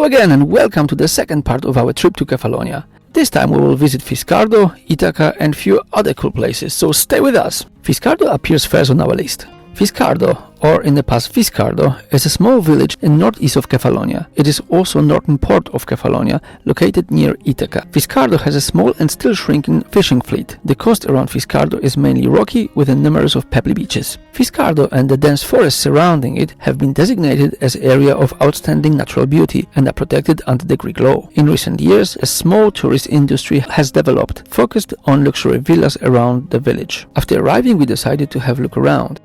Hello again and welcome to the second part of our trip to Kefalonia. This time we will visit Fiskardo, Ithaca and few other cool places, so stay with us. Fiskardo appears first on our list. Fiskardo, or in the past Fiskardo, is a small village in northeast of Kefalonia. It is also northern port of Kefalonia, located near Ithaca. Fiskardo has a small and still shrinking fishing fleet. The coast around Fiskardo is mainly rocky, with a numerous of pebbly beaches. Fiskardo and the dense forest surrounding it have been designated as area of outstanding natural beauty and are protected under the Greek law. In recent years, a small tourist industry has developed, focused on luxury villas around the village. After arriving, we decided to have a look around.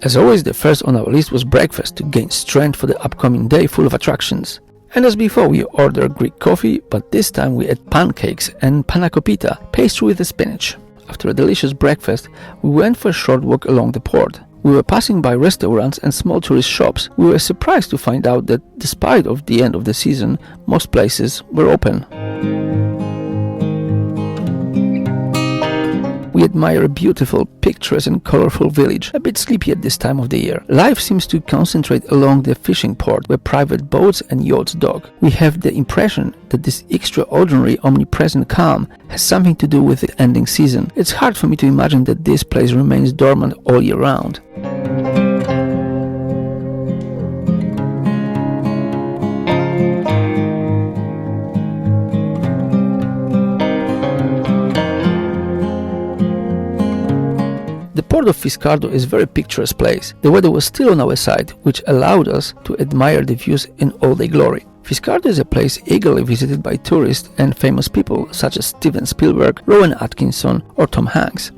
As always, the first on our list was breakfast to gain strength for the upcoming day full of attractions. And as before, we ordered Greek coffee, but this time we ate pancakes and panakopita, pastry with spinach. After a delicious breakfast, we went for a short walk along the port. We were passing by restaurants and small tourist shops. We were surprised to find out that despite of the end of the season, most places were open. We admire a beautiful, picturesque and colorful village, a bit sleepy at this time of the year. Life seems to concentrate along the fishing port, where private boats and yachts dock. We have the impression that this extraordinary, omnipresent calm has something to do with the ending season. It's hard for me to imagine that this place remains dormant all year round. The port of Fiskardo is a very picturesque place. The weather was still on our side, which allowed us to admire the views in all their glory. Fiskardo is a place eagerly visited by tourists and famous people such as Steven Spielberg, Rowan Atkinson or Tom Hanks.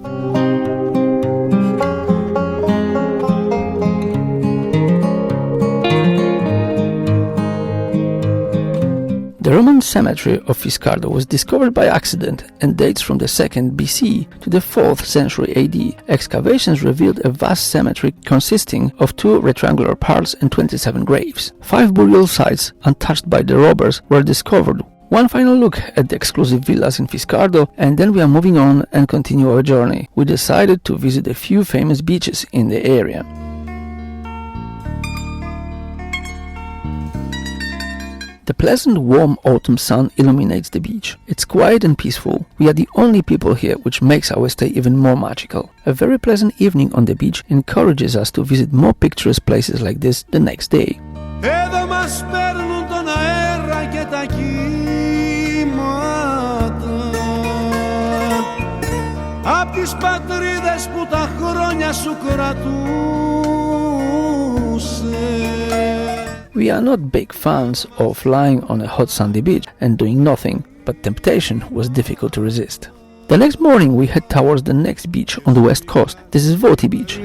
The Roman cemetery of Fiskardo was discovered by accident and dates from the 2nd BC to the 4th century AD. Excavations revealed a vast cemetery consisting of 2 rectangular parts and 27 graves. 5 burial sites untouched by the robbers were discovered. One final look at the exclusive villas in Fiskardo, and then we are moving on and continue our journey. We decided to visit a few famous beaches in the area. The pleasant warm autumn sun illuminates the beach. It's quiet and peaceful. We are the only people here, which makes our stay even more magical. A very pleasant evening on the beach encourages us to visit more picturesque places like this the next day. Εδώ μας παίρνουν τον αέρα και τα κύματα απ' τις πατρίδες που τα χρόνια σου κρατούσε. We are not big fans of lying on a hot sandy beach and doing nothing, but temptation was difficult to resist. The next morning we head towards the next beach on the west coast. This is Voti Beach.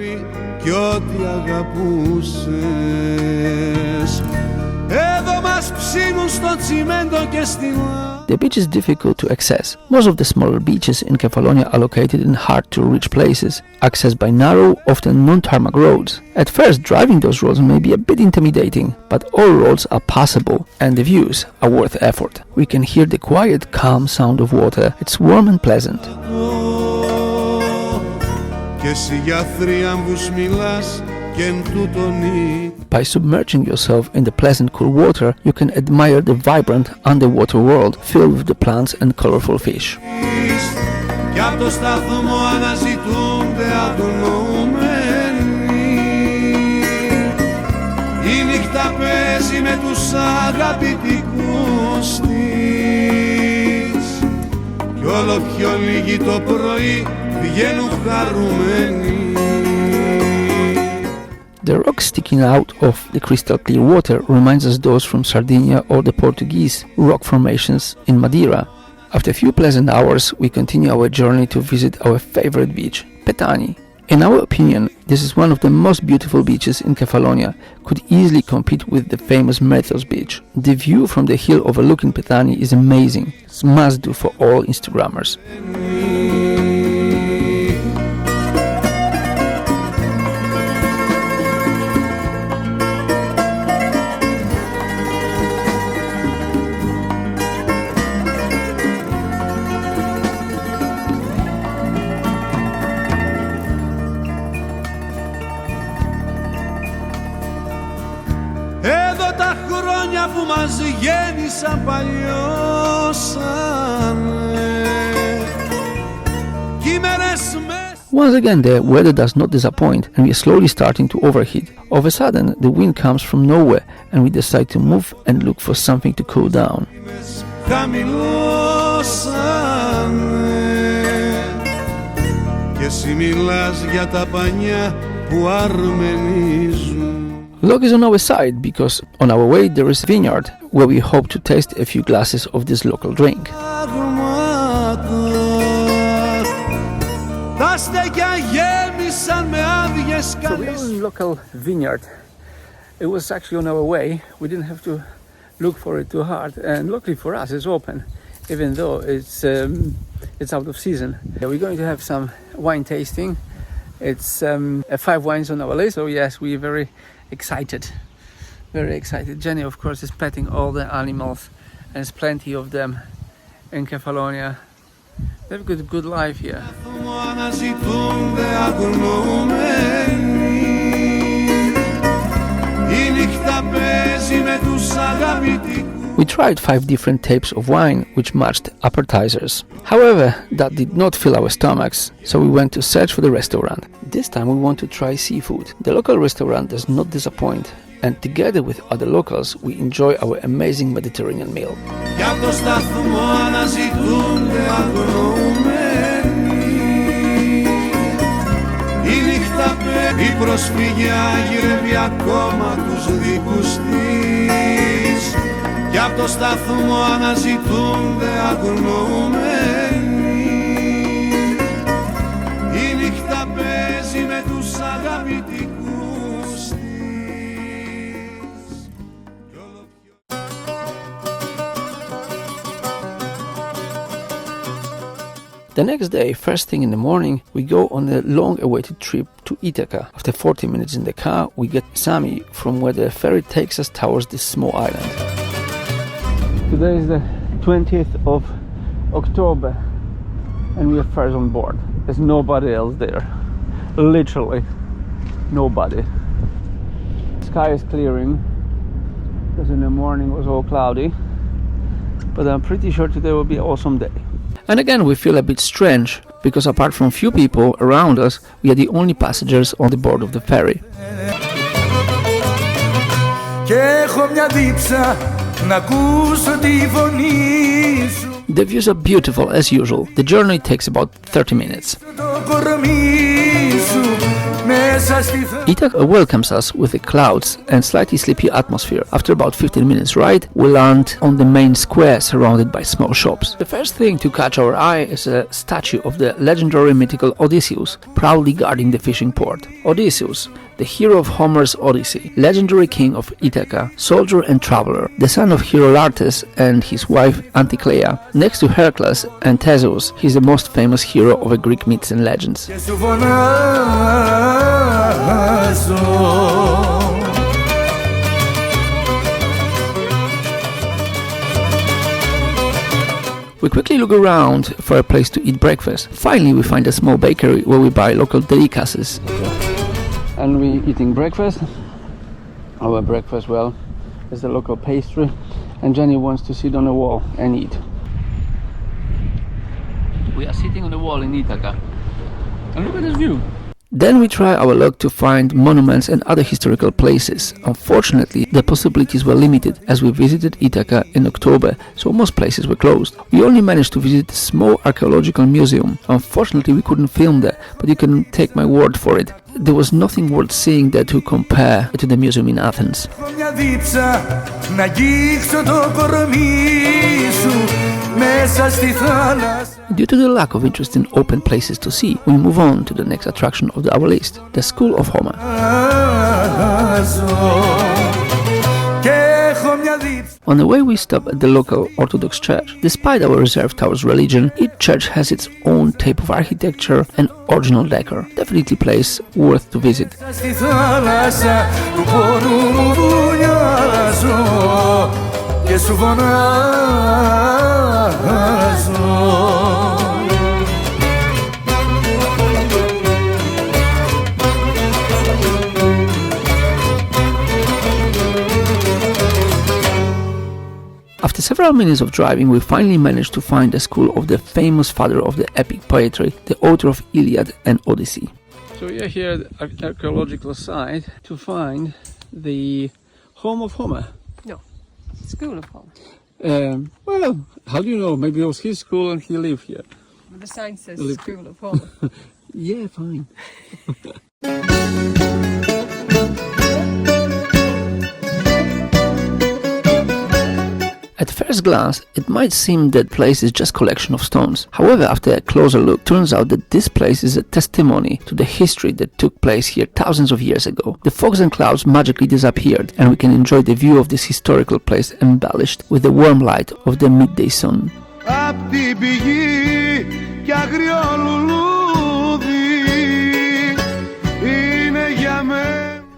The beach is difficult to access. Most of the smaller beaches in Kefalonia are located in hard-to-reach places, accessed by narrow, often non-tarmac roads. At first, driving those roads may be a bit intimidating, but all roads are passable and the views are worth the effort. We can hear the quiet, calm sound of water. It's warm and pleasant. By submerging yourself in the pleasant cool water, you can admire the vibrant underwater world filled with the plants and colorful fish. The rocks sticking out of the crystal clear water reminds us those from Sardinia or the Portuguese rock formations in Madeira. After a few pleasant hours, we continue our journey to visit our favorite beach, Petani. In our opinion, this is one of the most beautiful beaches in Kefalonia, could easily compete with the famous Metros beach. The view from the hill overlooking Petani is amazing. It's a must-do for all Instagrammers. χρόνια που μας γέννησαν παλιώσανε κι οι μέρες Once again, the weather does not disappoint and we are slowly starting to overheat. All of a sudden, the wind comes from nowhere and we decide to move and look for something to cool down. Luck is on our side because on our way there is Vineyard where we hope to taste a few glasses of this local drink. So we are in local Vineyard. It was actually on our way. We didn't have to look for it too hard, and luckily for us it's open, even though it's out of season. We're going to have some wine tasting. It's 5 wines on our list, so yes, we're very excited. Jenny, of course, is petting all the animals, and there's plenty of them in Kefalonia. They've got a good life here. We tried 5 different types of wine which matched appetizers. However, that did not fill our stomachs, so we went to search for the restaurant. This time we want to try seafood. The local restaurant does not disappoint, and together with other locals we enjoy our amazing Mediterranean meal. Η προσφυγιά γυρεύει ακόμα τους δικούς της κι απ' το σταθμό αναζητούνται αγνοούμενοι. Η νύχτα παίζει με τους αγαπητικούς της. The next day, first thing in the morning, we go on a long-awaited trip to Ithaca. After 40 minutes in the car, we get Sami from where the ferry takes us towards this small island. Today is the 20th of October and we are first on board. There's nobody else there. Literally nobody. The sky is clearing because in the morning it was all cloudy, but I'm pretty sure today will be an awesome day. And again we feel a bit strange because apart from few people around us, we are the only passengers on the board of the ferry. The views are beautiful as usual. The journey takes about 30 minutes. Itaka welcomes us with the clouds and slightly sleepy atmosphere. After about 15 minutes ride, we land on the main square surrounded by small shops. The first thing to catch our eye is a statue of the legendary mythical Odysseus, proudly guarding the fishing port. Odysseus, the hero of Homer's Odyssey, legendary king of Ithaca, soldier and traveler, the son of hero Laertes and his wife Anticlea. Next to Hercules and Theseus, he is the most famous hero of the Greek myths and legends. We quickly look around for a place to eat breakfast. Finally, we find a small bakery where we buy local delicacies. And we eating breakfast. Our breakfast, well, is the local pastry. And Jenny wants to sit on a wall and eat. We are sitting on the wall in Ithaca. And look at this view. Then we try our luck to find monuments and other historical places. Unfortunately, the possibilities were limited as we visited Ithaca in October, so most places were closed. We only managed to visit a small archaeological museum. Unfortunately, we couldn't film there, but you can take my word for it. There was nothing worth seeing there to compare to the museum in Athens. Due to the lack of interest in open places to see, we move on to the next attraction of our list, the School of Homer. On the way we stop at the local Orthodox church. Despite our reserve towards religion, each church has its own type of architecture and original decor. Definitely a place worth to visit. After several minutes of driving, we finally managed to find the school of the famous father of the epic poetry, the author of Iliad and Odyssey. So we are here at the archaeological site to find the home of Homer. No, school of Homer. Well, how do you know? Maybe it was his school and he lived here. The sign says school of Homer. Yeah, fine. At first glance, it might seem that place is just a collection of stones. However, after a closer look, turns out that this place is a testimony to the history that took place here thousands of years ago. The fogs and clouds magically disappeared, and we can enjoy the view of this historical place embellished with the warm light of the midday sun.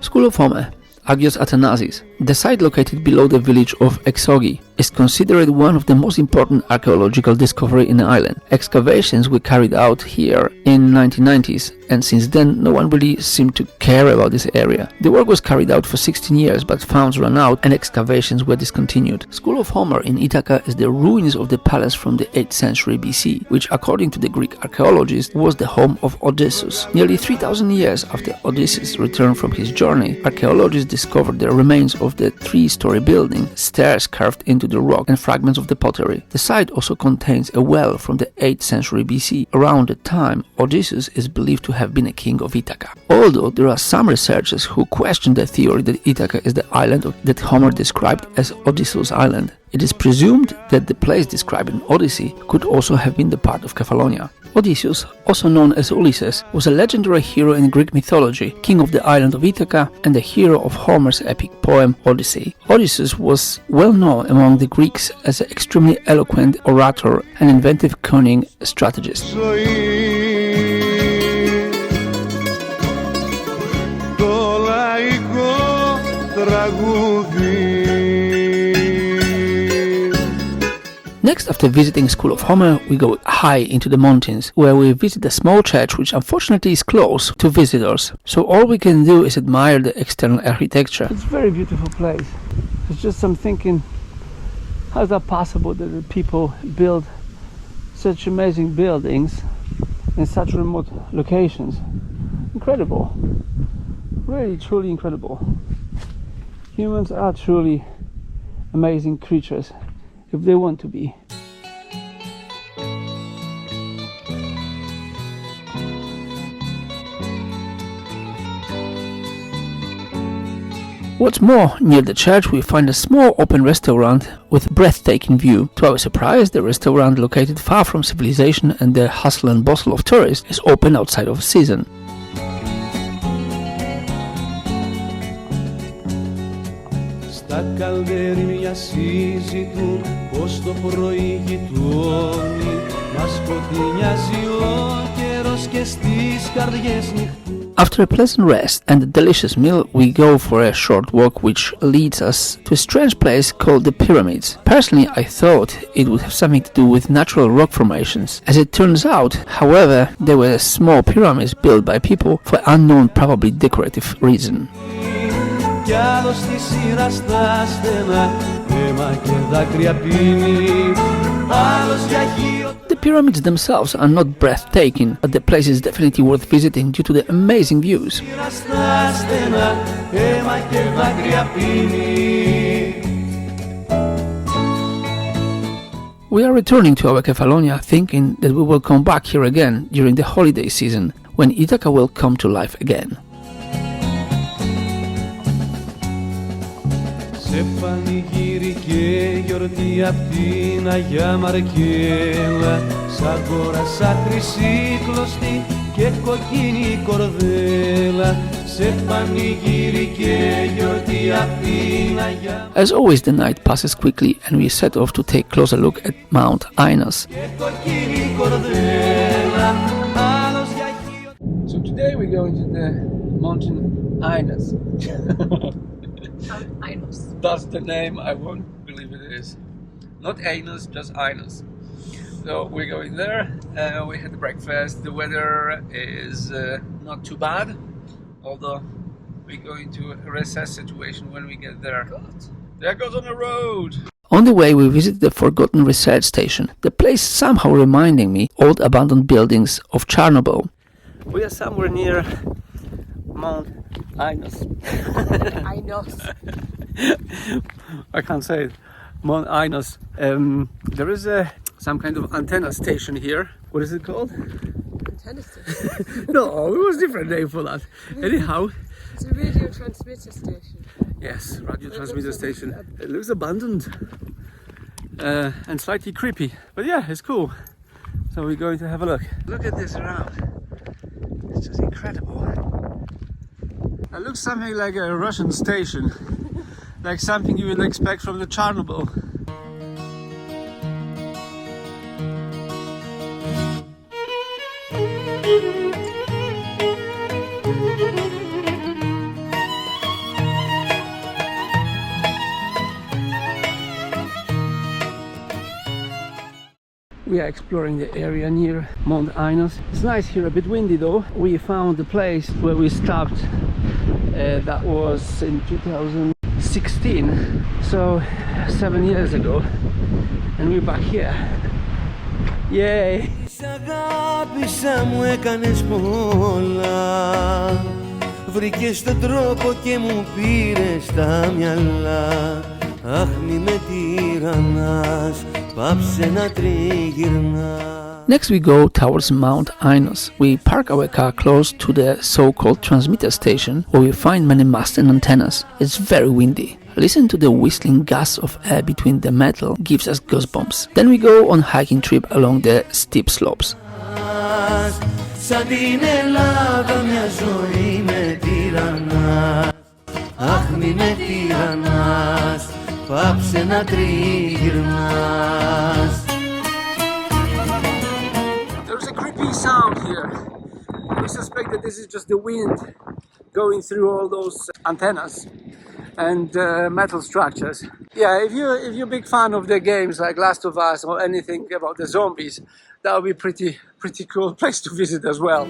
School of Homer, Agios Athanasis. The site located below the village of Exogi is considered one of the most important archaeological discoveries in the island. Excavations were carried out here in 1990s, and since then no one really seemed to care about this area. The work was carried out for 16 years, but funds ran out and excavations were discontinued. School of Homer in Ithaca is the ruins of the palace from the 8th century BC, which according to the Greek archaeologists was the home of Odysseus. Nearly 3,000 years after Odysseus returned from his journey, archaeologists discovered the remains of the 3-story building, stairs carved into the rock and fragments of the pottery. The site also contains a well from the 8th century BC. Around the time, Odysseus is believed to have been a king of Ithaca. Although there are some researchers who question the theory that Ithaca is the island that Homer described as Odysseus Island. It is presumed that the place described in Odyssey could also have been the part of Kefalonia. Odysseus, also known as Ulysses, was a legendary hero in Greek mythology, king of the island of Ithaca and the hero of Homer's epic poem Odyssey. Odysseus was well known among the Greeks as an extremely eloquent orator and inventive cunning strategist. Next, after visiting School of Homer, we go high into the mountains, where we visit a small church which unfortunately is closed to visitors. So all we can do is admire the external architecture. It's a very beautiful place. It's just I'm thinking, how is that possible that the people build such amazing buildings in such remote locations? Incredible. Really, truly incredible. Humans are truly amazing creatures, if they want to be. What's more, near the church we find a small open restaurant with a breathtaking view. To our surprise, the restaurant, located far from civilization and the hustle and bustle of tourists, is open outside of season. Τα καλδέρια συζητούν πως το πρωί γειτόνι μας σκοτεινιάζει ο καιρός και στις καρδιές νυχτούν. After a pleasant rest and a delicious meal, we go for a short walk which leads us to a strange place called the Pyramids. Personally, I thought it would have something to do with natural rock formations. As it turns out, however, they were small pyramids built by people for unknown, probably decorative reason. Κι άλλο στη σειρά στα στενά αίμα και δάκρυα πίνει άλλος για γύρω. The pyramids themselves are not breathtaking, but the place is definitely worth visiting due to the amazing views. Σειρά στα στενά αίμα και δάκρυα πίνει. We are returning to our Kefalonia, thinking that we will come back here again during the holiday season, when Ithaca will come to life again. Σε πανηγύρι και γιορτή απ' την Αγιά Μαρκέλα σαν κόρασα τρισύκλωστη και κοκκίνη κορδέλα. Σε πανηγύρι και γιορτή απ' την Αγιά. As always, the night passes quickly and we set off to take a closer look at Mount Ainos. Και κοκκίνη κορδέλα άλλος για χείο. So today we go into the mountain Ainos. Ainos. That's the name, I won't believe it is. Not Ainos, just Ainos. So we're going there, we had breakfast, the weather is not too bad, although we're going to a recess situation when we get there. Good. There goes on the road! On the way we visited the forgotten research station, the place somehow reminding me old abandoned buildings of Chernobyl. We are somewhere near Mount Ainos. Ainos. I can't say it. Mount Ainos. There is some kind of antenna station here. What is it called? Antenna station. No, it was a different name for that. Anyhow. It's a radio transmitter station. Yes, radio transmitter station. It looks abandoned and slightly creepy. But yeah, it's cool. So we're going to have a look. Look at this around. It's just incredible. It looks something like a Russian station. Like something you would expect from the Chernobyl. We are exploring the area near Mount Ainos. It's nice here, a bit windy though. We found the place where we stopped. That was in 2016, so 7 years ago, and we're back here. Yay! Αγάπησα μου έκανες πολλά. Βρήκες τον τρόπο και μου πήρες τα μυαλά. Αχ μη με τυραννάς, πάψε να τριγυρνάς. Next we go towards Mount Ainos. We park our car close to the so-called transmitter station where we find many masts and antennas. It's very windy. Listen to the whistling gusts of air between the metal, gives us goosebumps. Then we go on hiking trip along the steep slopes. Σαν την Ελλάδα μια ζωή με τυραννάς. Αχ μη με τυραννάς, πάψε να τριγυρνάς. There's a creepy sound here. We suspect that this is just the wind going through all those antennas and metal structures. Yeah, if you're a big fan of the games like Last of Us or anything about the zombies, that would be pretty cool place to visit as well.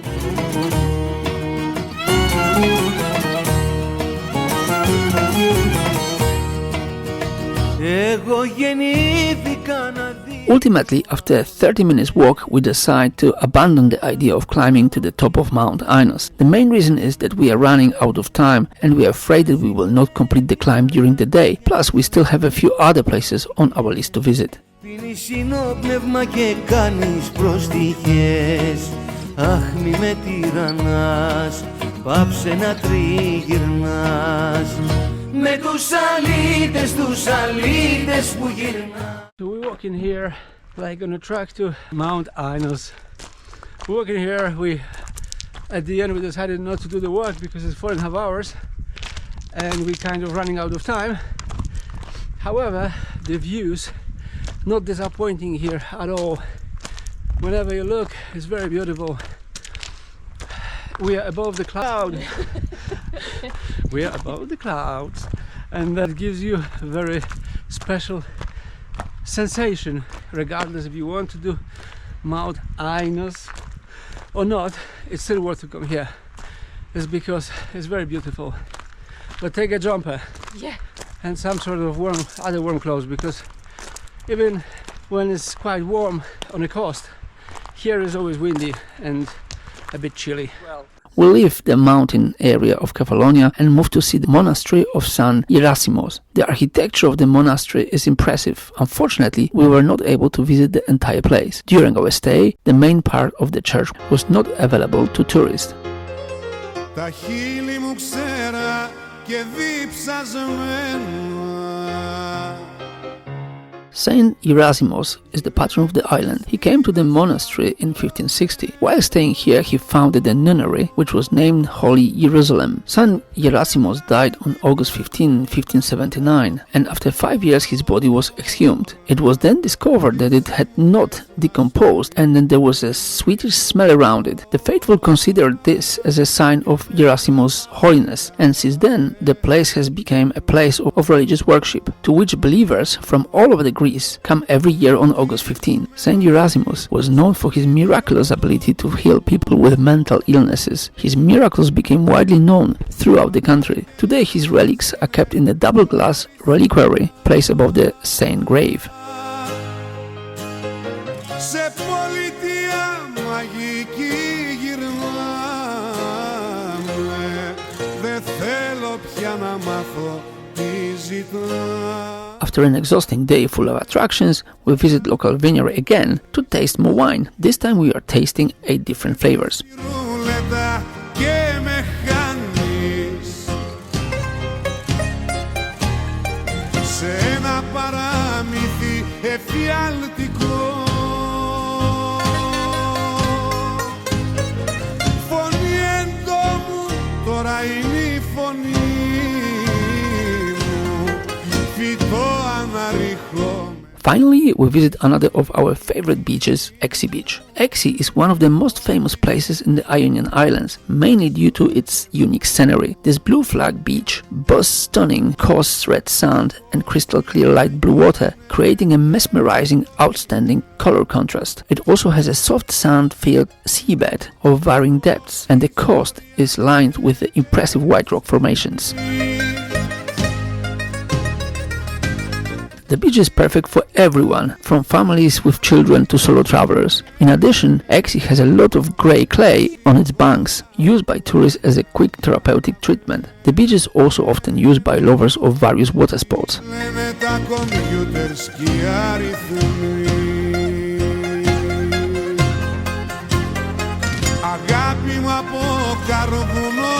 Εγώ γεννήθηκα να δει. Ultimately, after a 30 minutes walk, we decide to abandon the idea of climbing to the top of Mount Ainos. The main reason is that we are running out of time and we are afraid that we will not complete the climb during the day. Plus, we still have a few other places on our list to visit. Πίνεις συνόπνευμα και κάνεις προστιχές. Αχ μη με τυραννάς, πάψε να τριγυρνάς. Με τους αλήτες που γυρνάς. So we're walking here like on a track to Mount Ainos. We're walking here, at the end we decided not to do the walk because it's 4.5 hours and we're kind of running out of time. However, the views not disappointing here at all. Whenever you look, it's very beautiful. We are above the cloud. We are above the clouds, and that gives you a very special sensation, regardless if you want to do Mount Ainos or not. It's still worth to come here. It's because it's very beautiful. But take a jumper, Yeah. and some sort of other warm clothes, because even when it's quite warm on the coast, here is always windy and a bit chilly. We leave the mountain area of Kefalonia and move to see the monastery of San Gerasimos. The architecture of the monastery is impressive. Unfortunately, we were not able to visit the entire place. During our stay, the main part of the church was not available to tourists. Τα χείλη μου ξέρα και διψασμένα. Saint Gerasimos is the patron of the island. He came to the monastery in 1560. While staying here, he founded a nunnery, which was named Holy Jerusalem. Saint Gerasimos died on August 15, 1579, and after 5 years his body was exhumed. It was then discovered that it had not decomposed, and then there was a sweetish smell around it. The faithful considered this as a sign of Gerasimos' holiness, and since then the place has become a place of religious worship, to which believers from all over the Greece, come every year on August 15. Saint Erasmus was known for his miraculous ability to heal people with mental illnesses. His miracles became widely known throughout the country. Today his relics are kept in a double glass reliquary placed above the saint grave. Σε πολιτεία μαγική γυρνάμε, δεν θέλω πια να μάθω τι ζητάμε. After an exhausting day full of attractions, we visit local vineyard again to taste more wine. This time we are tasting 8 different flavors. Ρούλετα και με χάνεις σε ένα παραμύθι εφιαλτικό. Φωνή εντόμου, τώρα είναι η φωνή μου, φυτό αναρριχώ. Finally, we visit another of our favorite beaches, Exi Beach. Exi is one of the most famous places in the Ionian Islands, mainly due to its unique scenery. This blue flag beach boasts stunning coarse red sand and crystal clear light blue water, creating a mesmerizing, outstanding color contrast. It also has a soft sand-filled seabed of varying depths, and the coast is lined with the impressive white rock formations. The beach is perfect for everyone, from families with children to solo travelers. In addition, Exi has a lot of grey clay on its banks, used by tourists as a quick therapeutic treatment. The beach is also often used by lovers of various water sports. Αγάπη μου από καρβουνό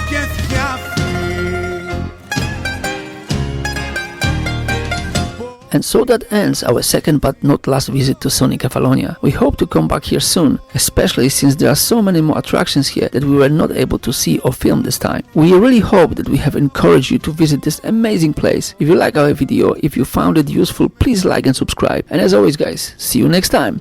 και θιάφι. And so that ends our second but not last visit to sunny Kefalonia. We hope to come back here soon, especially since there are so many more attractions here that we were not able to see or film this time. We really hope that we have encouraged you to visit this amazing place. If you like our video, if you found it useful, please like and subscribe. And as always guys, see you next time!